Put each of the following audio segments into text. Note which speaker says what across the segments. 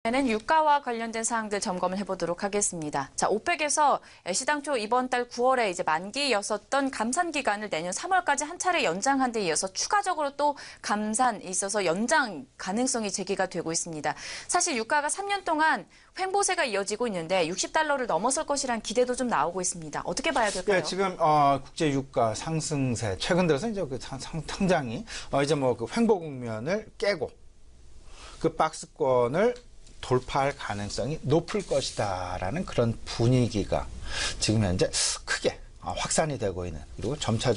Speaker 1: 는 유가와 관련된 사항들 점검을 해보도록 하겠습니다. 자, 오펙에서 시당초 이번 달 9월에 이제 만기였었던 감산 기간을 내년 3월까지 한 차례 연장한 데 이어서 추가적으로 또 감산에 있어서 연장 가능성이 제기가 되고 있습니다. 사실 유가가 3년 동안 횡보세가 이어지고 있는데 60달러를 넘어설 것이란 기대도 좀 나오고 있습니다. 어떻게 봐야 될까요?
Speaker 2: 네, 지금 국제 유가 상승세 최근 들어서 이제 그 상장이 이제 뭐 그 횡보 국면을 깨고 그 박스권을 돌파할 가능성이 높을 것이다라는 그런 분위기가 지금 현재 크게 확산이 되고 있는, 그리고 점차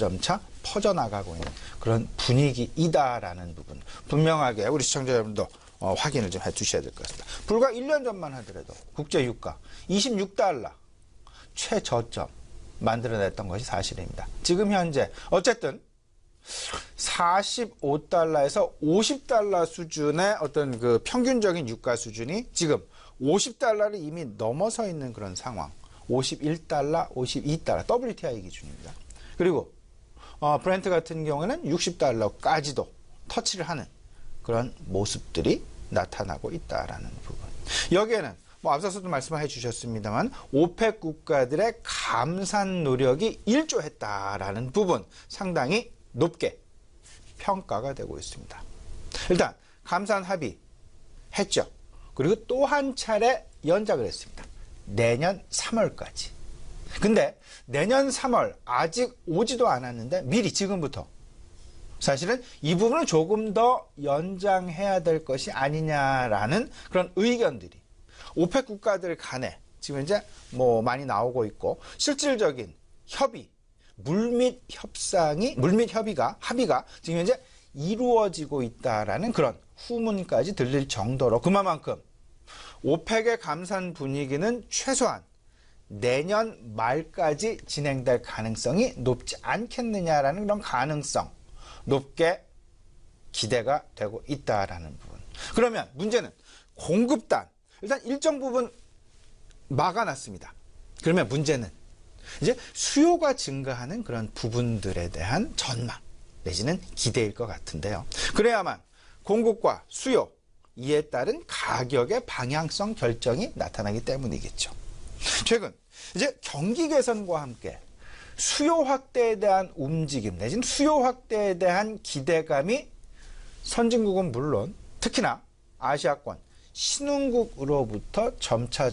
Speaker 2: 퍼져나가고 있는 그런 분위기이다라는 부분, 분명하게 우리 시청자 여러분도 확인을 좀 해주셔야 될 것 같습니다. 불과 1년 전만 하더라도 국제 유가 26달러 최저점 만들어냈던 것이 사실입니다. 지금 현재 어쨌든 45달러에서 50달러 수준의 어떤 그 평균적인 유가 수준이 지금 50달러를 이미 넘어서 있는 그런 상황. 51달러, 52달러, WTI 기준입니다. 그리고 브렌트 같은 경우는 60달러까지도 터치를 하는 그런 모습들이 나타나고 있다라는 부분. 여기에는 뭐 앞서서도 말씀해 주셨습니다만 오펙 국가들의 감산 노력이 일조했다라는 부분 상당히 높게 평가가 되고 있습니다. 일단 감산 합의했죠. 그리고 또 한 차례 연장을 했습니다. 내년 3월까지. 근데 내년 3월 아직 오지도 않았는데 미리 지금부터 사실은 이 부분을 조금 더 연장해야 될 것이 아니냐라는 그런 의견들이 오펙 국가들 간에 지금 이제 뭐 많이 나오고 있고, 실질적인 협의, 물밑 합의가 지금 현재 이루어지고 있다라는 그런 후문까지 들릴 정도로, 그만큼 오펙의 감산 분위기는 최소한 내년 말까지 진행될 가능성이 높지 않겠느냐라는 그런 가능성 높게 기대가 되고 있다라는 부분. 그러면 문제는 공급단, 일단 일정 부분 막아놨습니다. 그러면 문제는 이제 수요가 증가하는 그런 부분들에 대한 전망 내지는 기대일 것 같은데요. 그래야만 공급과 수요, 이에 따른 가격의 방향성 결정이 나타나기 때문이겠죠. 최근 이제 경기 개선과 함께 수요 확대에 대한 움직임 내지는 수요 확대에 대한 기대감이 선진국은 물론 특히나 아시아권 신흥국으로부터 점차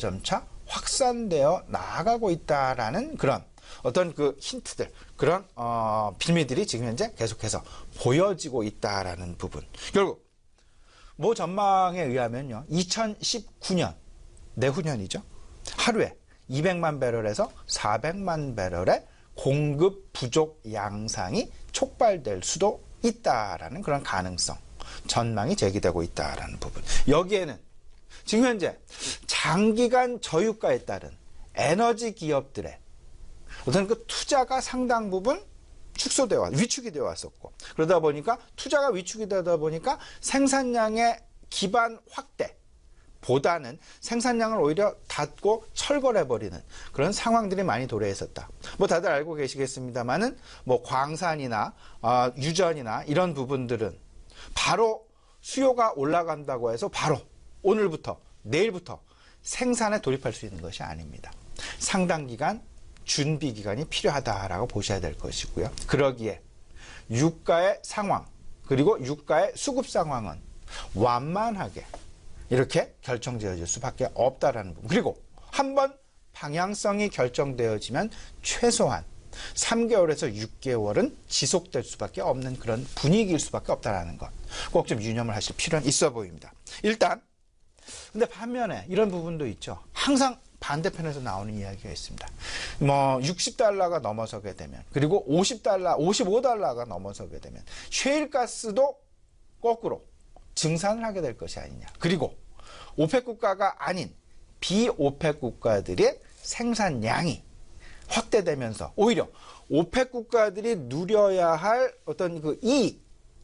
Speaker 2: 확산되어 나아가고 있다라는 그런 어떤 그 힌트들, 그런 빌미들이 지금 현재 계속해서 보여지고 있다라는 부분. 결국 모 전망에 의하면요, 2019년 내후년이죠. 하루에 200만 배럴에서 400만 배럴의 공급 부족 양상이 촉발될 수도 있다라는 그런 가능성, 전망이 제기되고 있다라는 부분. 여기에는 지금 현재 장기간 저유가에 따른 에너지 기업들의 어떤 그 투자가 상당 부분 위축이 되어 왔었고, 그러다 보니까 투자가 위축이 되다 보니까 생산량의 기반 확대보다는 생산량을 오히려 닫고 철거해버리는 그런 상황들이 많이 도래했었다. 뭐 다들 알고 계시겠습니다만은 뭐 광산이나 유전이나 이런 부분들은 바로 수요가 올라간다고 해서 바로 오늘부터 내일부터 생산에 돌입할 수 있는 것이 아닙니다. 상당 기간 준비 기간이 필요하다라고 보셔야 될 것이고요. 그러기에 유가의 상황, 그리고 유가의 수급 상황은 완만하게 이렇게 결정되어질 수밖에 없다라는 부분. 그리고 한번 방향성이 결정되어지면 최소한 3개월에서 6개월은 지속될 수밖에 없는 그런 분위기일 수밖에 없다라는 것, 꼭 좀 유념을 하실 필요는 있어 보입니다. 일단 근데 반면에 이런 부분도 있죠. 항상 반대편에서 나오는 이야기가 있습니다. 뭐 60달러가 넘어서게 되면, 그리고 50달러, 55달러가 넘어서게 되면 셰일가스도 거꾸로 증산을 하게 될 것이 아니냐. 그리고 오펙 국가가 아닌 비오펙 국가들의 생산량이 확대되면서 오히려 오펙 국가들이 누려야 할 어떤 그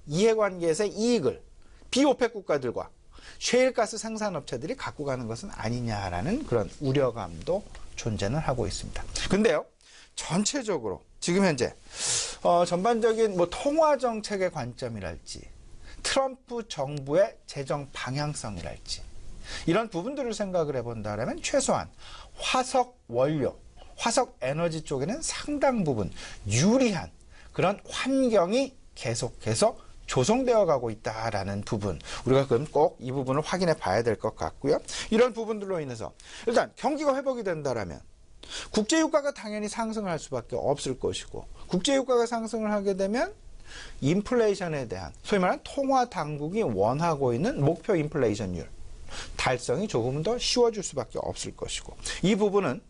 Speaker 2: 이해관계에서의 이익을 비오펙 국가들과 셰일가스 생산업체들이 갖고 가는 것은 아니냐라는 그런 우려감도 존재는 하고 있습니다. 근데요, 전체적으로 지금 현재 전반적인 뭐 통화 정책의 관점이랄지, 트럼프 정부의 재정 방향성이랄지, 이런 부분들을 생각을 해본다면 최소한 화석 원료, 화석 에너지 쪽에는 상당 부분 유리한 그런 환경이 계속해서 조성되어 가고 있다라는 부분, 우리가 그럼 꼭 이 부분을 확인해 봐야 될 것 같고요. 이런 부분들로 인해서 일단 경기가 회복이 된다라면 국제유가가 당연히 상승할 수밖에 없을 것이고, 국제유가가 상승을 하게 되면 인플레이션에 대한 소위 말하는 통화 당국이 원하고 있는 목표 인플레이션율 달성이 조금 더 쉬워질 수밖에 없을 것이고, 이 부분은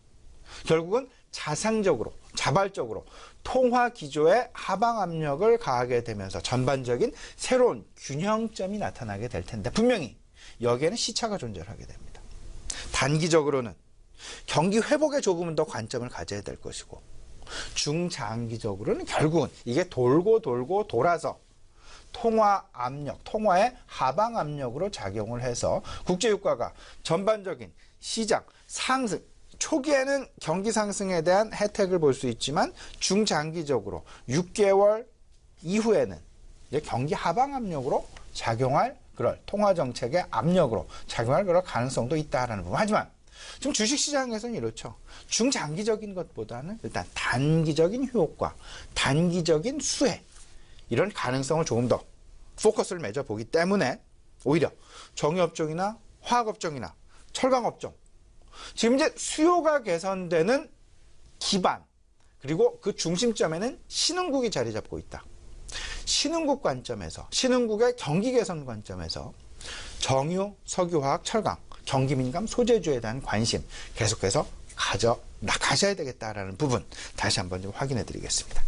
Speaker 2: 결국은 자상적으로, 자발적으로 통화 기조에 하방 압력을 가하게 되면서 전반적인 새로운 균형점이 나타나게 될 텐데, 분명히 여기에는 시차가 존재하게 됩니다. 단기적으로는 경기 회복에 조금은 더 관점을 가져야 될 것이고, 중장기적으로는 결국은 이게 돌고 돌고 돌아서 통화 압력, 통화의 하방 압력으로 작용을 해서 국제유가가 전반적인 시장 상승, 초기에는 경기 상승에 대한 혜택을 볼 수 있지만 중장기적으로 6개월 이후에는 이제 경기 하방 압력으로 작용할 그럴 통화 정책의 압력으로 작용할 그럴 가능성도 있다라는 부분. 하지만 지금 주식시장에서는 이렇죠. 중장기적인 것보다는 일단 단기적인 효과, 단기적인 수혜, 이런 가능성을 조금 더 포커스를 맺어보기 때문에 오히려 정유업종이나 화학업종이나 철강업종, 지금 이제 수요가 개선되는 기반, 그리고 그 중심점에는 신흥국이 자리 잡고 있다. 신흥국 관점에서, 신흥국의 경기 개선 관점에서 정유, 석유화학, 철강, 경기민감 소재주에 대한 관심 계속해서 가져야 되겠다라는 부분 다시 한번 좀 확인해 드리겠습니다.